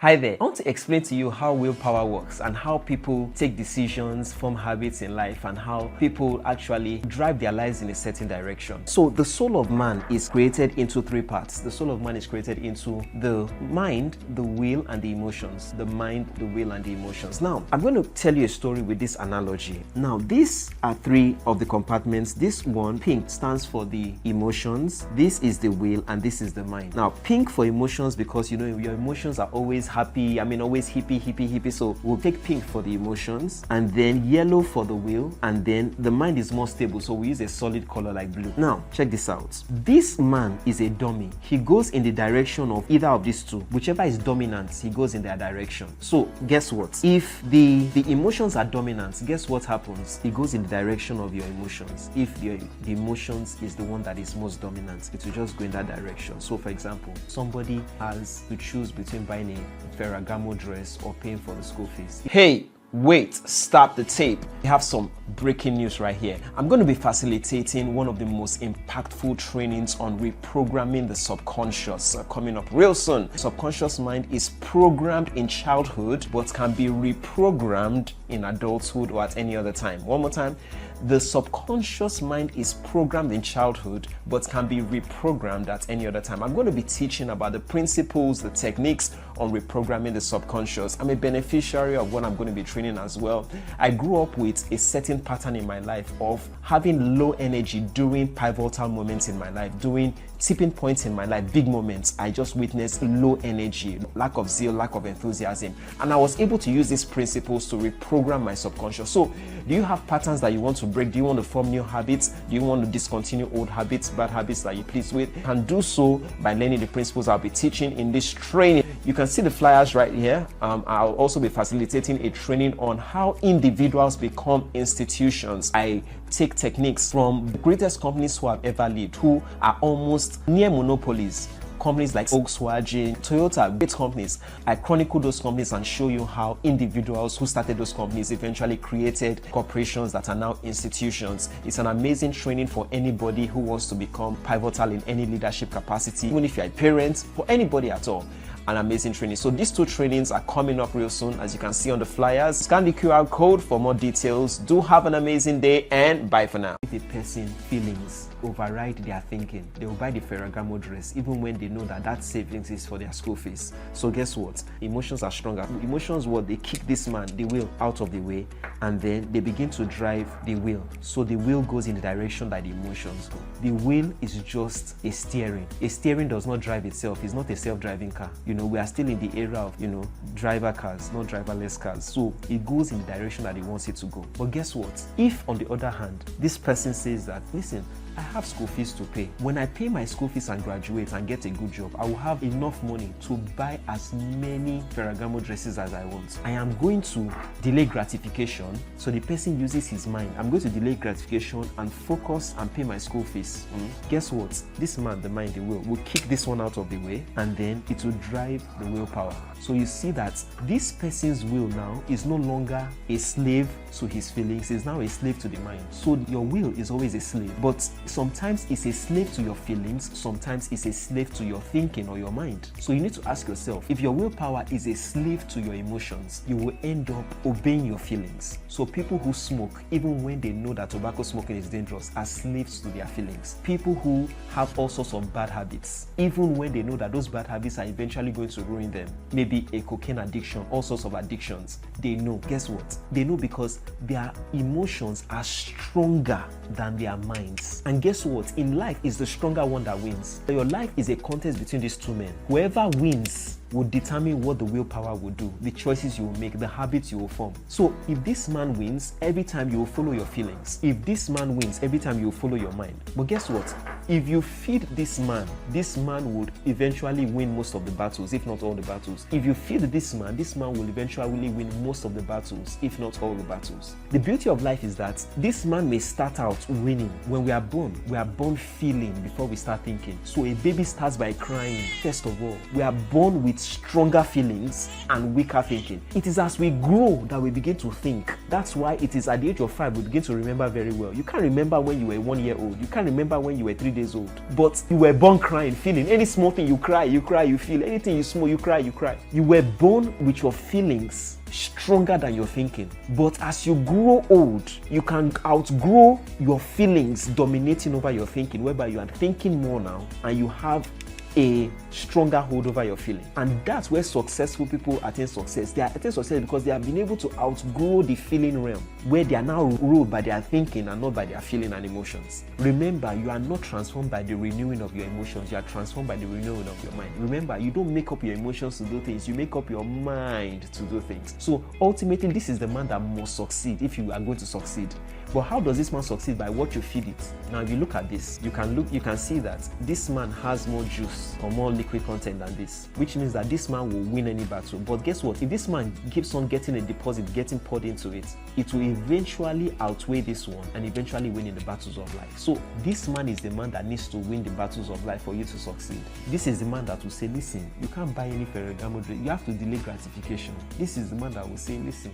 Hi there. I want to explain to you how willpower works and how people take decisions, form habits in life, and how people actually drive their lives in a certain direction. So the soul of man is created into three parts. The soul of man is created into the mind, the will, and the emotions. The mind, the will, and the emotions. Now, I'm going to tell you a story with this analogy. Now, these are three of the compartments. This one, pink, stands for the emotions. This is the will, and this is the mind. Now, pink for emotions because, your emotions are always happy, always hippie. So we'll take pink for the emotions, and then yellow for the will, and then the mind is more stable. So we use a solid color like blue. Now, check this out. This man is a dummy. He goes in the direction of either of these two. Whichever is dominant, he goes in their direction. So guess what? If the emotions are dominant, guess what happens? It goes in the direction of your emotions. If the emotions is the one that is most dominant, it will just go in that direction. So for example, somebody has to choose between buying a Ferragamo dress or paying for the school fees. Hey, wait, stop the tape. We have some breaking news right here. I'm going to be facilitating one of the most impactful trainings on reprogramming the subconscious coming up real soon. Subconscious mind is programmed in childhood but can be reprogrammed in adulthood or at any other time. One more time. The subconscious mind is programmed in childhood but can be reprogrammed at any other time. I'm going to be teaching about the principles, the techniques on reprogramming the subconscious. I'm a beneficiary of what I'm going to be training as well. I grew up with a certain pattern in my life of having low energy during pivotal moments in my life, during tipping points in my life, big moments. I just witnessed low energy, lack of zeal, lack of enthusiasm. And I was able to use these principles to reprogram my subconscious. So do you have patterns that you want to break? Do you want to form new habits? Do you want to discontinue old habits, bad habits that you're pleased with? You can do so by learning the principles I'll be teaching in this training. You can see the flyers right here. I'll also be facilitating a training on how individuals become institutions. I take techniques from the greatest companies who have ever lived, who are almost near monopolies. Companies like Volkswagen, Toyota, great companies. I chronicle those companies and show you how individuals who started those companies eventually created corporations that are now institutions. It's an amazing training for anybody who wants to become pivotal in any leadership capacity, even if you're a parent, for anybody at all. An amazing training. So these two trainings are coming up real soon, as you can see on the flyers. Scan the QR code for more details. Do have an amazing day and bye for now. If a person feelings override their thinking, they will buy the Ferragamo dress even when they know that savings is for their school fees. So guess what? Emotions are stronger. Emotions, what they kick this man, the will, out of the way, and then they begin to drive the will. So the will goes in the direction that the emotions go. The will is just a steering. A steering does not drive itself. It's not a self-driving car. We are still in the era of, driver cars, not driverless cars. So it goes in the direction that it wants it to go. But guess what? If, on the other hand, this person says that, listen, I have school fees to pay. When I pay my school fees and graduate and get a good job, I will have enough money to buy as many Ferragamo dresses as I want. I am going to delay gratification. So the person uses his mind. I'm going to delay gratification and focus and pay my school fees. Guess what? This man, the mind, the will kick this one out of the way, and then it will drive the willpower. So you see that this person's will now is no longer a slave to his feelings. It's now a slave to the mind. So your will is always a slave. But sometimes it's a slave to your feelings, sometimes it's a slave to your thinking or your mind. So you need to ask yourself, if your willpower is a slave to your emotions, you will end up obeying your feelings. So people who smoke, even when they know that tobacco smoking is dangerous, are slaves to their feelings. People who have all sorts of bad habits, even when they know that those bad habits are eventually going to ruin them, maybe a cocaine addiction, all sorts of addictions, they know. Guess what? They know because their emotions are stronger than their minds. And guess what? In life, it's the stronger one that wins. Your life is a contest between these two men. Whoever wins will determine what the willpower will do, the choices you will make, the habits you will form. So if this man wins, every time you will follow your feelings. If this man wins, every time you will follow your mind. But guess what? If you feed this man would eventually win most of the battles, if not all the battles. If you feed this man will eventually win most of the battles, if not all the battles. The beauty of life is that this man may start out winning. When we are born feeling before we start thinking. So a baby starts by crying. First of all, we are born with with stronger feelings and weaker thinking. It is as we grow that we begin to think. That's why it is at the age of 5 we begin to remember very well. You can't remember when you were 1 year old. You can't remember when you were 3 days old. But you were born crying, feeling. Any small thing you cry, you feel. Anything you smell, you cry. You were born with your feelings stronger than your thinking. But as you grow old, you can outgrow your feelings dominating over your thinking, whereby you are thinking more now and you have a stronger hold over your feeling. And that's where successful people attain success. They attain success because they have been able to outgrow the feeling realm, where they are now ruled by their thinking and not by their feeling and emotions. Remember, you are not transformed by the renewing of your emotions. You are transformed by the renewing of your mind. Remember, you don't make up your emotions to do things. You make up your mind to do things. So ultimately, this is the man that must succeed if you are going to succeed. But how does this man succeed? By what you feed it. Now, if you look at this, you can see that this man has more juice or more liquid content than this, which means that this man will win any battle. But guess what? If this man keeps on getting a deposit, getting poured into it, it will eventually outweigh this one and eventually win in the battles of life. So this man is the man that needs to win the battles of life for you to succeed. This is the man that will say, listen, you can't buy any Ferragamo drink. You have to delay gratification. This is the man that will say, listen,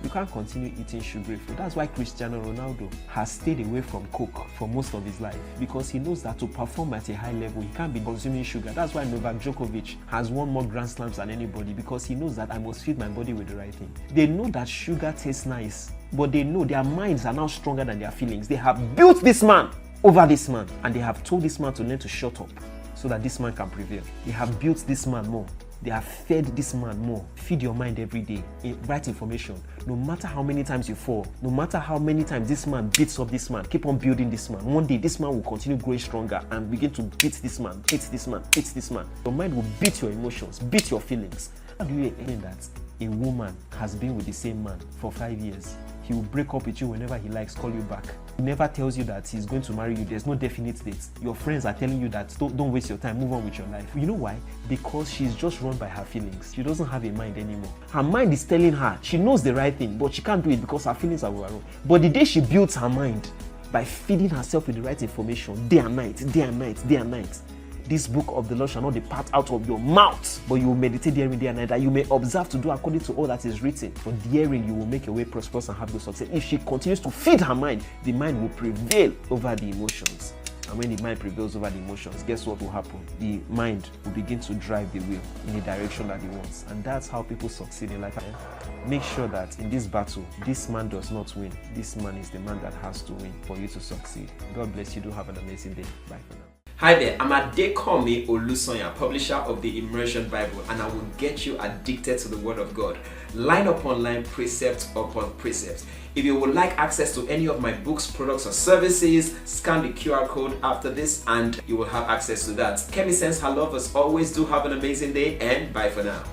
you can't continue eating sugary food. That's why Cristiano Ronaldo has stayed away from Coke for most of his life, because he knows that to perform at a high level, he can't be consuming sugar. That's why Novak Djokovic has won more Grand Slams than anybody, because he knows that I must feed my body with the right thing. They know that sugar tastes nice, but they know their minds are now stronger than their feelings. They have built this man over this man, and they have told this man to learn to shut up so that this man can prevail. They have built this man more. They have fed this man more. Feed your mind every day. Right information. No matter how many times you fall, no matter how many times this man beats up this man, keep on building this man. One day, this man will continue growing stronger and begin to beat this man, beat this man, beat this man. Your mind will beat your emotions, beat your feelings. How do you explain that a woman has been with the same man for 5 years? He will break up with you whenever he likes, call you back. He never tells you that he's going to marry you. There's no definite date. Your friends are telling you that don't waste your time, move on with your life. You know why? Because she's just run by her feelings. She doesn't have a mind anymore. Her mind is telling her she knows the right thing, but she can't do it because her feelings are overrun. But the day she builds her mind by feeding herself with the right information, day and night, day and night, day and night, this book of the Lord shall not depart out of your mouth, but you will meditate therein day and night, that you may observe to do according to all that is written. For therein you will make your way prosperous and have good success. If she continues to feed her mind, the mind will prevail over the emotions. And when the mind prevails over the emotions, guess what will happen? The mind will begin to drive the wheel in the direction that he wants. And that's how people succeed in life. Make sure that in this battle, this man does not win. This man is the man that has to win for you to succeed. God bless you. Do have an amazing day. Bye for now. Hi there, I'm Adekomi Olusonya, publisher of the Immersion Bible, and I will get you addicted to the Word of God, line upon line, precept upon precept. If you would like access to any of my books, products, or services, scan the QR code after this and you will have access to that. Kemi sends her love as always. Do have an amazing day and bye for now.